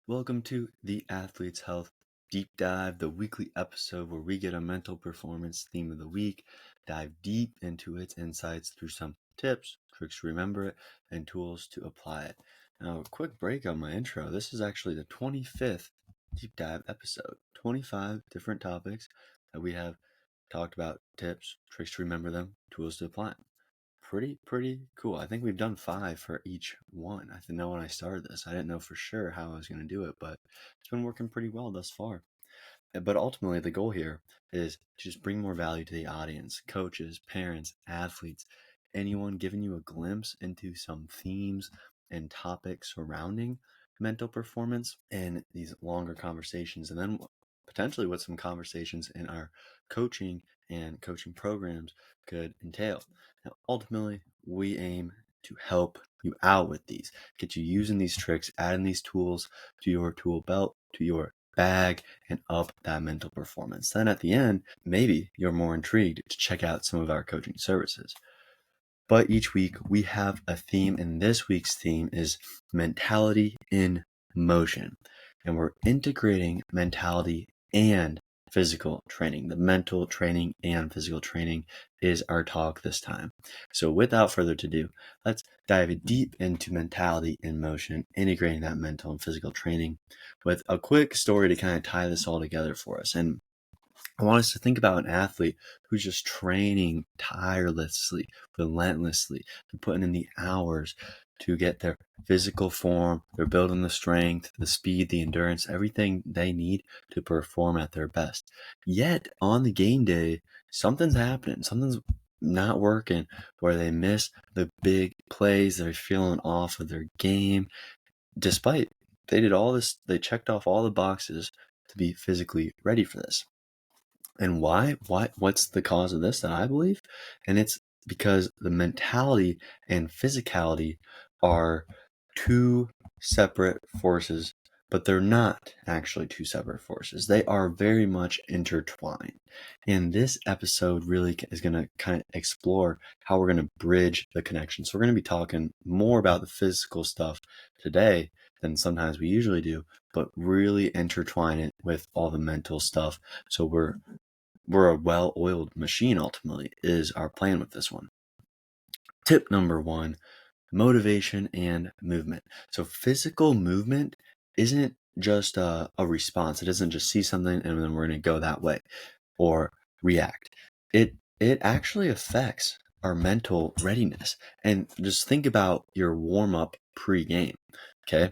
Welcome to the Athlete's Health Deep Dive, the weekly episode where we get a mental performance theme of the week, dive deep into its insights through some tips, tricks to remember it, and tools to apply it. Now, a quick break on my intro. This is actually the 25th Deep Dive episode. 25 different topics that we have talked about, tips, tricks to remember them, tools to apply them. Pretty cool. I think we've done 5 for each one. I know when I started this, I didn't know for sure how I was going to do it, but it's been working pretty well thus far. But ultimately, the goal here is to just bring more value to the audience, coaches, parents, athletes, anyone giving you a glimpse into some themes and topics surrounding mental performance and these longer conversations, and then potentially what some conversations in our coaching and coaching programs could entail. Now, ultimately, we aim to help you out with these, get you using these tricks, adding these tools to your tool belt, to your bag, and up that mental performance. Then at the end, maybe you're more intrigued to check out some of our coaching services. But each week we have a theme, and this week's theme is mentality in motion. And we're integrating mentality and physical training. The mental training and physical training is our talk this time. So without further ado, let's dive deep into mentality in motion, integrating that mental and physical training with a quick story to kind of tie this all together for us. And I want us to think about an athlete who's just training tirelessly, relentlessly, they're putting in the hours to get their physical form, they're building the strength, the speed, the endurance, everything they need to perform at their best. Yet on the game day, something's happening, something's not working, where they miss the big plays, they're feeling off of their game, despite they did all this, they checked off all the boxes to be physically ready for this. And why? What's the cause of this that I believe? And it's because the mentality and physicality are two separate forces, but they're not actually two separate forces. They are very much intertwined. And this episode really is going to kind of explore how we're going to bridge the connection. So we're going to be talking more about the physical stuff today than sometimes we usually do, but really intertwine it with all the mental stuff. So we're a well-oiled machine, ultimately, is our plan with this one. Tip number 1, motivation and movement. So physical movement isn't just a response. It doesn't just see something and then we're going to go that way or react. It actually affects our mental readiness. And just think about your warm-up pre-game, okay?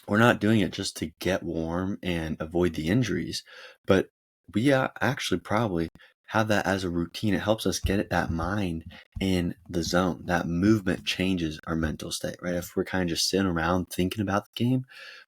We're not doing it just to get warm and avoid the injuries, but we actually probably have that as a routine. It helps us get that mind in the zone. That movement changes our mental state, right? If we're kind of just sitting around thinking about the game,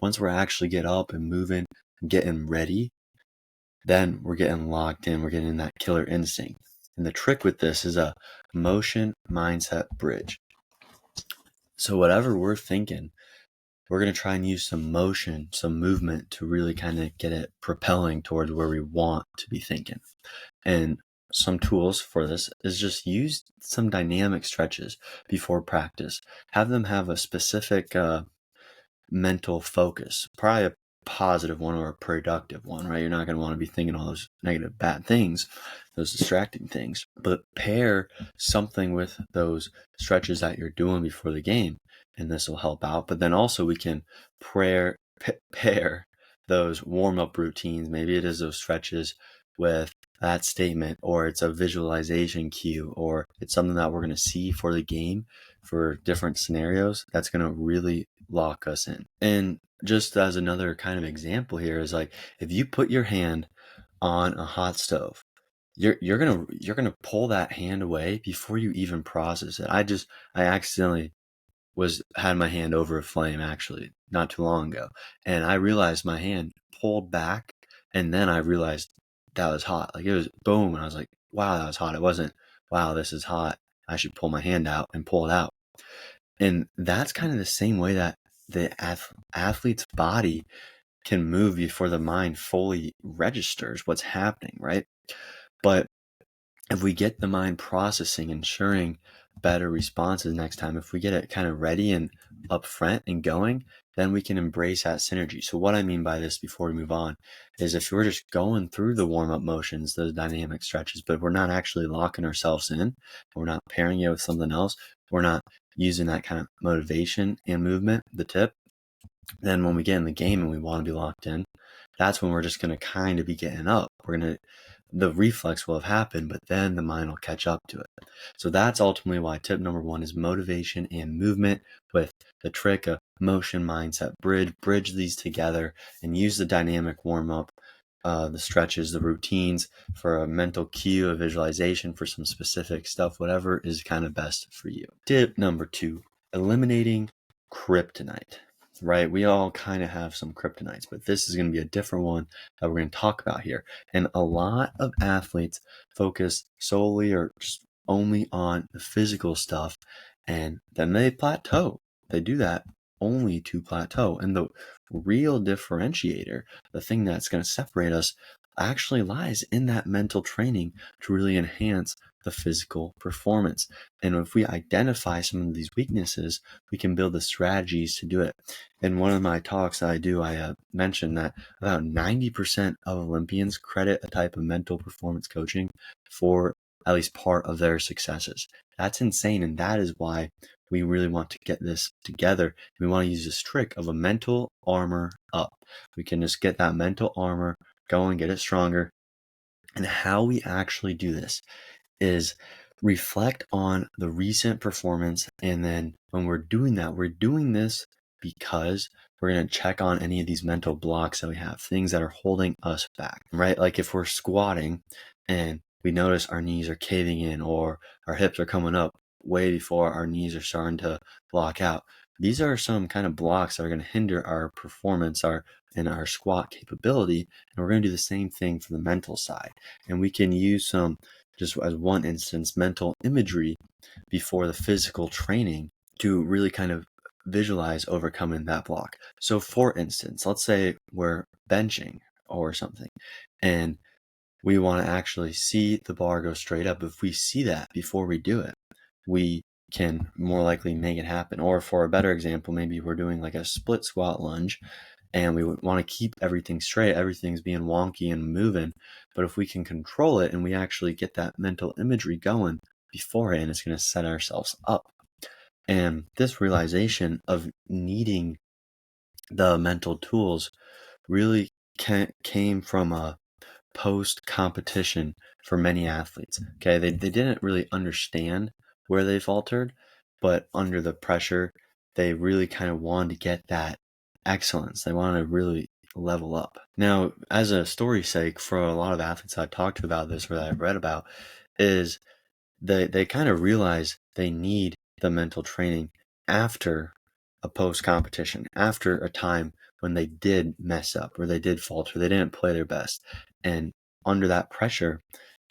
once we're actually get up and moving and getting ready, then we're getting locked in. We're getting in that killer instinct. And the trick with this is a motion mindset bridge. So whatever we're thinking, we're going to try and use some motion, some movement to really kind of get it propelling towards where we want to be thinking. And some tools for this is just use some dynamic stretches before practice. Have them have a specific mental focus, probably a positive one or a productive one, right? You're not going to want to be thinking all those negative, bad things, those distracting things, but pair something with those stretches that you're doing before the game, and this will help out. But then also we can pair those warm-up routines. Maybe it is those stretches with that statement, or it's a visualization cue, or it's something that we're going to see for the game for different scenarios that's going to really lock us in. And just as another kind of example here is like, if you put your hand on a hot stove, you're gonna pull that hand away before you even process it. I accidentally had my hand over a flame actually not too long ago, and I realized my hand pulled back, and then I realized that was hot. Like, it was boom, and I was like, wow, that was hot. It wasn't, wow, this is hot, I should pull my hand out and pull it out. And that's kind of the same way that the athlete's body can move before the mind fully registers what's happening, right? But if we get the mind processing, ensuring better responses next time. If we get it kind of ready and up front and going, then we can embrace that synergy. So what I mean by this before we move on is if we're just going through the warm-up motions, those dynamic stretches, but we're not actually locking ourselves in, we're not pairing it with something else, we're not using that kind of motivation and movement, the tip, then when we get in the game and we want to be locked in, that's when we're just going to kind of be getting up. The reflex will have happened, but then the mind will catch up to it. So that's ultimately why tip number 1 is motivation and movement with the trick of motion, mindset, bridge these together and use the dynamic warm up, the stretches, the routines for a mental cue, a visualization for some specific stuff, whatever is kind of best for you. Tip number 2, eliminating kryptonite. Right? We all kind of have some kryptonites, but this is going to be a different one that we're going to talk about here. And a lot of athletes focus solely or just only on the physical stuff, and then they plateau. They do that only to plateau. And the real differentiator, the thing that's going to separate us, actually lies in that mental training to really enhance the physical performance. And if we identify some of these weaknesses, we can build the strategies to do it. In one of my talks that I do, I mentioned that about 90% of Olympians credit a type of mental performance coaching for at least part of their successes. That's insane. And that is why we really want to get this together. We want to use this trick of a mental armor up. We can just get that mental armor going, get it stronger. And how we actually do this is reflect on the recent performance. And then when we're doing that, we're doing this because we're going to check on any of these mental blocks that we have, things that are holding us back, right? Like if we're squatting and we notice our knees are caving in or our hips are coming up way before our knees are starting to block out. These are some kind of blocks that are going to hinder our performance, and our squat capability. And we're going to do the same thing for the mental side. And we can use some, just as one instance, mental imagery before the physical training to really kind of visualize overcoming that block. So for instance, let's say we're benching or something and we want to actually see the bar go straight up. If we see that before we do it, we can more likely make it happen. Or for a better example, maybe we're doing like a split squat lunge and we want to keep everything straight. Everything's being wonky and moving. But if we can control it and we actually get that mental imagery going beforehand, it's going to set ourselves up. And this realization of needing the mental tools really came from a post-competition for many athletes. Okay, they didn't really understand where they faltered, but under the pressure, they really kind of wanted to get that excellence. They wanted to really level up. Now, as a story's sake, for a lot of athletes I've talked to about this or that I've read about, is they kind of realize they need the mental training after a post-competition, after a time when they did mess up or they did falter, they didn't play their best. And under that pressure,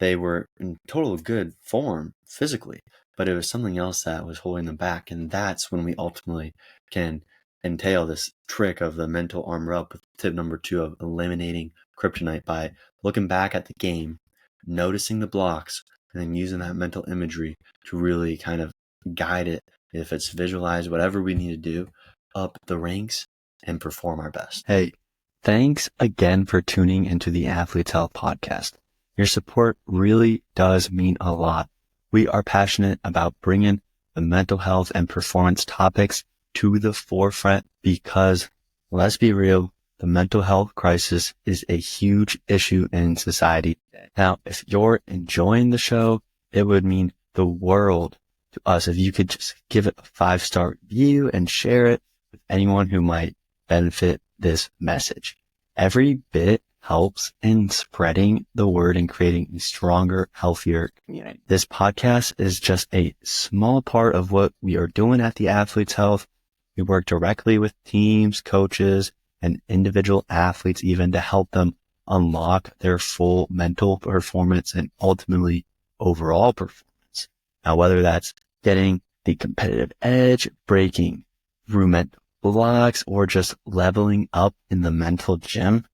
they were in total good form physically, but it was something else that was holding them back. And that's when we ultimately can entail this trick of the mental armor up with tip number 2 of eliminating kryptonite by looking back at the game, noticing the blocks, and then using that mental imagery to really kind of guide it, if it's visualized, whatever we need to do, up the ranks and perform our best. Hey, thanks again for tuning into the Athletes Health Podcast. Your support really does mean a lot. We are passionate about bringing the mental health and performance topics to the forefront because, let's be real, the mental health crisis is a huge issue in society. Now, if you're enjoying the show, it would mean the world to us if you could just give it a 5-star review and share it with anyone who might benefit this message. Every bit helps in spreading the word and creating a stronger, healthier community. This podcast is just a small part of what we are doing at the Athletes Health. We work directly with teams, coaches, and individual athletes even to help them unlock their full mental performance and ultimately overall performance. Now, whether that's getting the competitive edge, breaking through mental blocks, or just leveling up in the mental gym,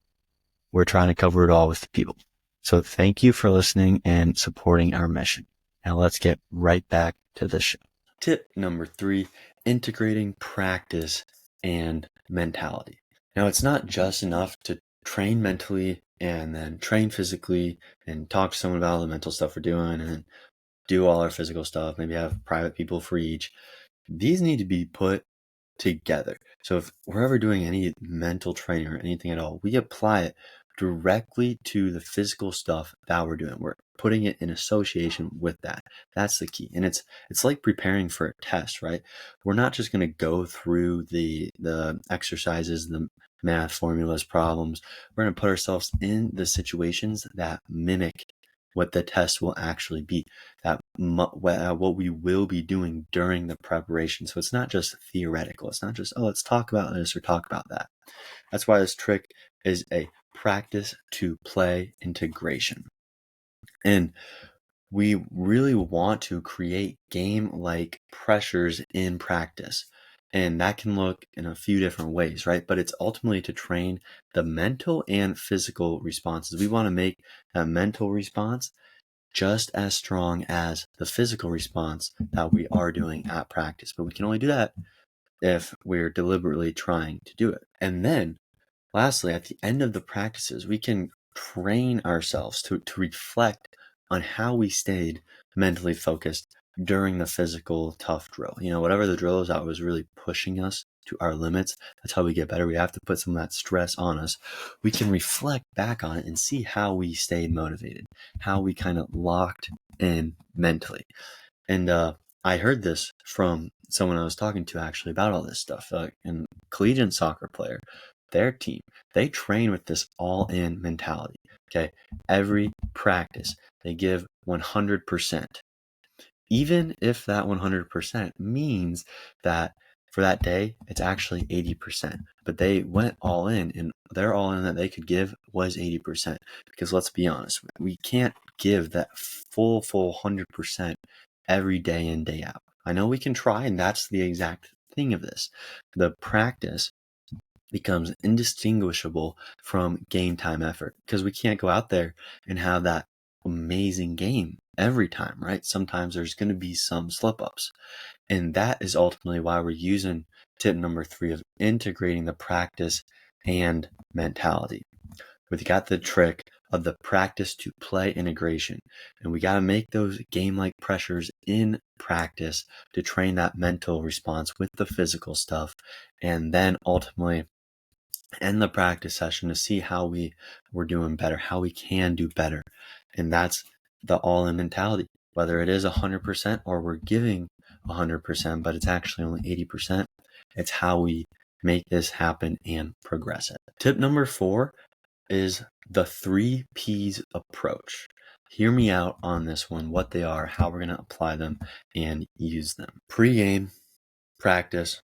we're trying to cover it all with people. So thank you for listening and supporting our mission. Now let's get right back to the show. Tip number 3, integrating practice and mentality. Now, it's not just enough to train mentally and then train physically and talk to someone about all the mental stuff we're doing and then do all our physical stuff, maybe have private people for each. These need to be put together. So if we're ever doing any mental training or anything at all, we apply it directly to the physical stuff that we're doing. We're putting it in association with that. That's the key. And it's like preparing for a test, right? We're not just going to go through the exercises, the math formulas, problems. We're going to put ourselves in the situations that mimic what the test will actually be, that what we will be doing during the preparation. So it's not just theoretical. It's not just, oh, let's talk about this or talk about that. That's why this trick is a practice to play integration. And we really want to create game-like pressures in practice. And that can look in a few different ways, right? But it's ultimately to train the mental and physical responses. We want to make that mental response just as strong as the physical response that we are doing at practice. But we can only do that if we're deliberately trying to do it. And then lastly, at the end of the practices, we can train ourselves to reflect on how we stayed mentally focused during the physical tough drill. Whatever the drill is that was really pushing us to our limits, that's how we get better. We have to put some of that stress on us. We can reflect back on it and see how we stayed motivated, how we kind of locked in mentally. And I heard this from someone I was talking to actually about all this stuff. And collegiate soccer player, their team, they train with this all-in mentality. Okay, every practice they give 100%, even if that 100% means that for that day it's actually 80%. But they went all in, and their all in that they could give was 80%. Because let's be honest, we can't give that full 100% every day in, day out. I know we can try, and that's the exact thing of this. The practice becomes indistinguishable from game time effort, because we can't go out there and have that amazing game every time, right? Sometimes there's going to be some slip ups. And that is ultimately why we're using tip number 3 of integrating the practice and mentality. We've got the trick of the practice to play integration, and we got to make those game-like pressures in practice to train that mental response with the physical stuff, and then ultimately end the practice session to see how we're doing better, how we can do better. And that's the all-in mentality, whether it is 100% or we're giving 100%, but it's actually only 80%. It's how we make this happen and progress it. Tip number 4 is the 3 P's approach. Hear me out on this one, what they are, how we're going to apply them and use them. Pre-game, practice,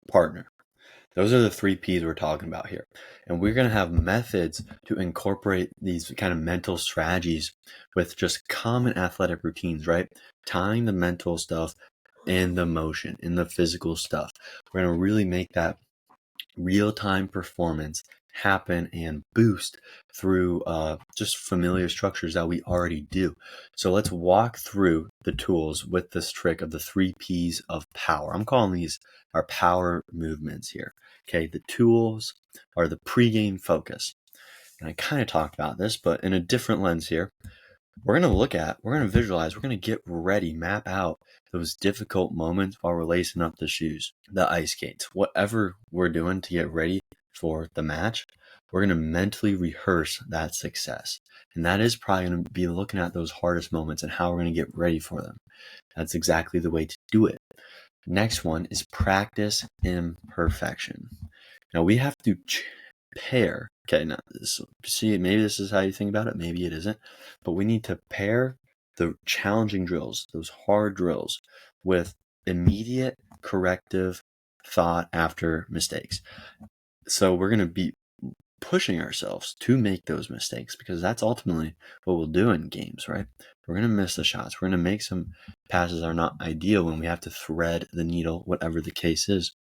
partner. Those are the 3 P's we're talking about here. And we're going to have methods to incorporate these kind of mental strategies with just common athletic routines, right? Tying the mental stuff in the motion, in the physical stuff. We're going to really make that real-time performance happen and boost through just familiar structures that we already do. So let's walk through the tools with this trick of the 3 P's of power. I'm calling these our power movements here. Okay, the tools are the pre-game focus. And I kind of talked about this, but in a different lens here. We're going to visualize, we're going to get ready, map out those difficult moments while we're lacing up the shoes, the ice skates, whatever we're doing to get ready for the match. We're going to mentally rehearse that success. And that is probably going to be looking at those hardest moments and how we're going to get ready for them. That's exactly the way to do it. Next one is practice imperfection. Now we have to pair. Okay, now see, maybe this is how you think about it, maybe it isn't, but we need to pair the challenging drills, those hard drills, with immediate corrective thought after mistakes. So we're going to be pushing ourselves to make those mistakes, because that's ultimately what we'll do in games, right? We're going to miss the shots. We're going to make some passes that are not ideal when we have to thread the needle, whatever the case is.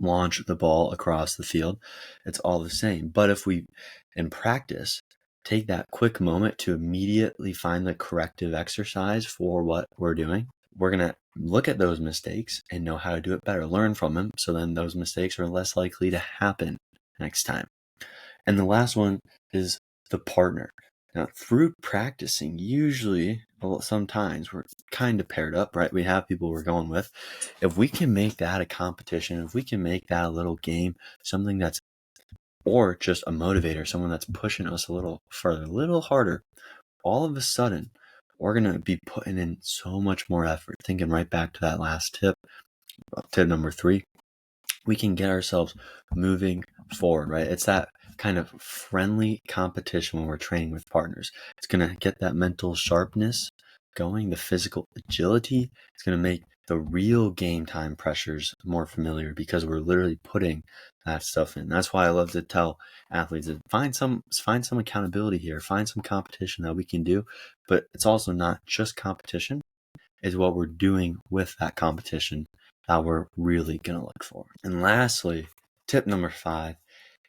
Launch the ball across the field. It's all the same. But if we, in practice, take that quick moment to immediately find the corrective exercise for what we're doing. We're going to look at those mistakes and know how to do it better, learn from them, so then those mistakes are less likely to happen next time. And the last one is the partner. Now, through practicing, usually, well, sometimes we're kind of paired up, right? We have people we're going with. If we can make that a competition, if we can make that a little game, something that's, or just a motivator, someone that's pushing us a little further, a little harder, all of a sudden, we're going to be putting in so much more effort. Thinking right back to that last tip number 3, we can get ourselves moving forward, right? It's that kind of friendly competition when we're training with partners. It's going to get that mental sharpness going, the physical agility. It's going to make the real game time pressures more familiar because we're literally putting that stuff in. That's why I love to tell athletes to find some accountability here, find some competition that we can do, but it's also not just competition. Is what we're doing with that competition that we're really going to look for. And lastly, tip number 5,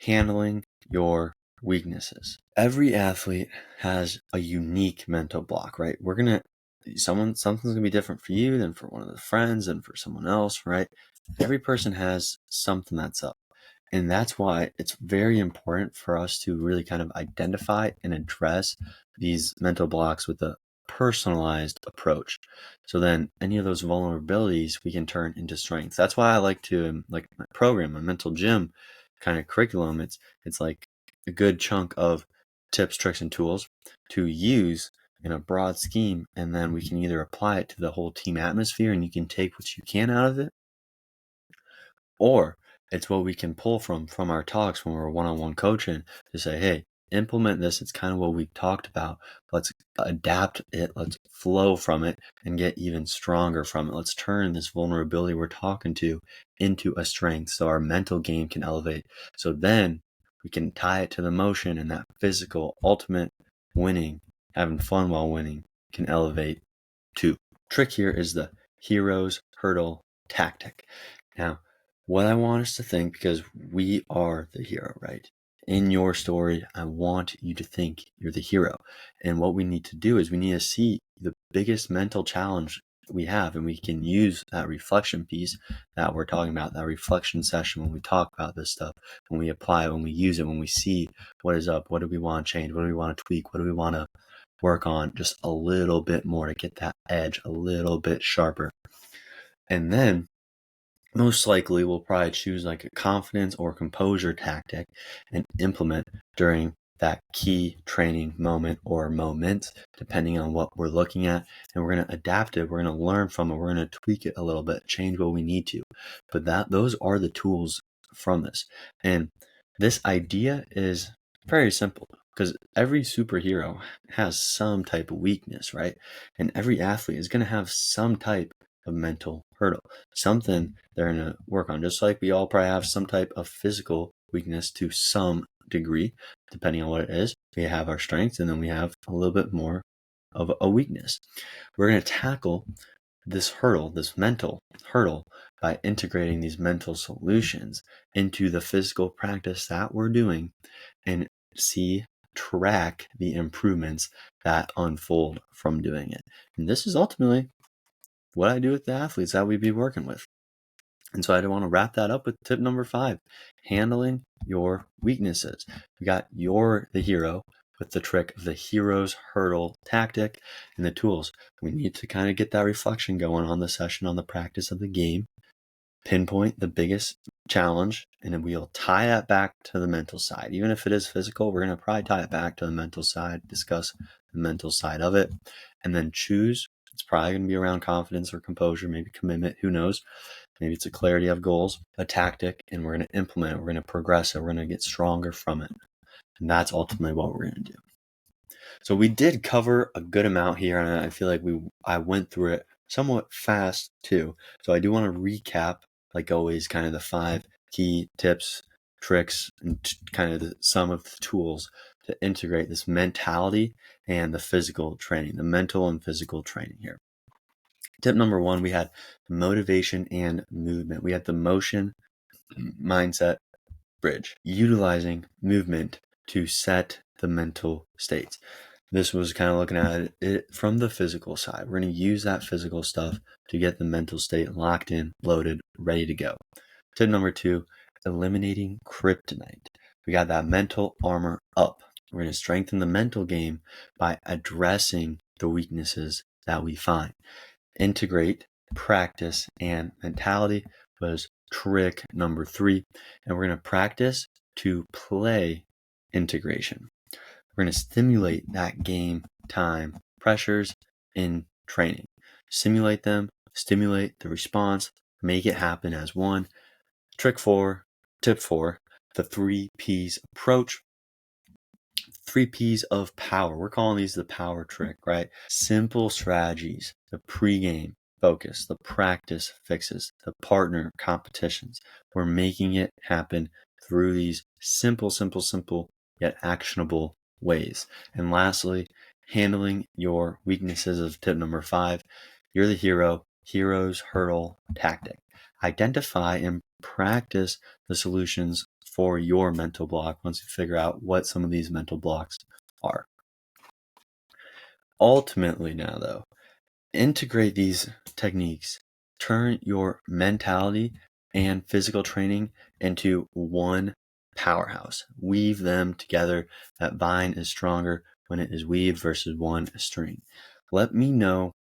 handling your weaknesses. Every athlete has a unique mental block, right? Something's going to be different for you than for one of the friends and for someone else, right? Every person has something that's up. And that's why it's very important for us to really kind of identify and address these mental blocks with a personalized approach. So then any of those vulnerabilities we can turn into strengths. That's why I like to, like my program, my mental gym kind of curriculum, it's like a good chunk of tips, tricks, and tools to use in a broad scheme. And then we can either apply it to the whole team atmosphere and you can take what you can out of it, or it's what we can pull from our talks when we're one-on-one coaching to say, hey, implement this. It's kind of what we talked about. Let's adapt it. Let's flow from it and get even stronger from it. Let's turn this vulnerability we're talking to into a strength so our mental game can elevate. So then we can tie it to the motion, and that physical ultimate winning, having fun while winning, can elevate too. Trick here is the hero's hurdle tactic. Now, what I want us to think, because we are the hero, right? In your story, I want you to think you're the hero. And what we need to do is we need to see the biggest mental challenge we have, and we can use that reflection piece that we're talking about, that reflection session when we talk about this stuff, when we apply it, when we use it, when we see what is up, what do we want to change, what do we want to tweak, what do we want to work on just a little bit more to get that edge a little bit sharper. And then most likely we'll probably choose like a confidence or composure tactic and implement during that key training moment or moments, depending on what we're looking at. And we're going to adapt it. We're going to learn from it. We're going to tweak it a little bit, change what we need to. But those are the tools from this. And this idea is very simple because every superhero has some type of weakness, right? And every athlete is going to have some type of mental hurdle, something they're going to work on, just like we all probably have some type of physical weakness to some degree, depending on what it is. We have our strengths, and then we have a little bit more of a weakness. We're going to tackle this hurdle, this mental hurdle, by integrating these mental solutions into the physical practice that we're doing and track the improvements that unfold from doing it. And this is ultimately what I do with the athletes that we'd be working with. And so I want to wrap that up with tip number 5, handling your weaknesses. We got the hero with the trick of the hero's hurdle tactic and the tools. We need to kind of get that reflection going on the session, on the practice of the game, pinpoint the biggest challenge, and then we'll tie that back to the mental side. Even if it is physical, we're going to probably tie it back to the mental side, discuss the mental side of it, and then choose. It's probably going to be around confidence or composure, maybe commitment, who knows. Maybe it's a clarity of goals, a tactic, and we're going to implement it. We're going to progress it. We're going to get stronger from it. And that's ultimately what we're going to do. So we did cover a good amount here, and I feel like I went through it somewhat fast too. So I do want to recap, like always, kind of the 5 key tips, tricks, and kind of some of the tools to integrate this mentality and the physical training, the mental and physical training here. Tip number 1, we had motivation and movement. We had the motion, mindset, bridge, utilizing movement to set the mental states. This was kind of looking at it from the physical side. We're going to use that physical stuff to get the mental state locked in, loaded, ready to go. Tip number 2, eliminating kryptonite. We got that mental armor up. We're going to strengthen the mental game by addressing the weaknesses that we find. Integrate, practice, and mentality was trick number 3. And we're going to practice to play integration. We're going to stimulate that game time pressures in training. Simulate them, stimulate the response, make it happen as one. Tip 4, the 3 P's approach. 3 P's of power. We're calling these the power trick, right? Simple strategies, the pregame focus, the practice fixes, the partner competitions. We're making it happen through these simple, yet actionable ways. And lastly, handling your weaknesses of tip number 5. You're the hero, hero's hurdle tactic. Identify and practice the solutions for your mental block once you figure out what some of these mental blocks are. Ultimately now though, integrate these techniques. Turn your mentality and physical training into one powerhouse. Weave them together. That vine is stronger when it is weaved versus one string. Let me know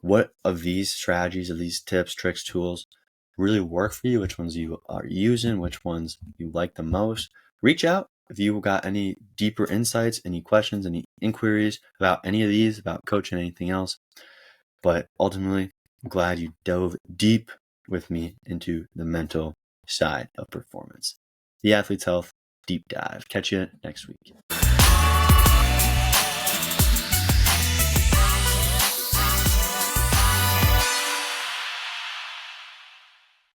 what of these strategies, of these tips, tricks, tools really work for you, which ones you are using, which ones you like the most. Reach out if you got any deeper insights, any questions, any inquiries about any of these, about coaching, anything else. But ultimately, I'm glad you dove deep with me into the mental side of performance. The Athlete's Health Deep Dive. Catch you next week.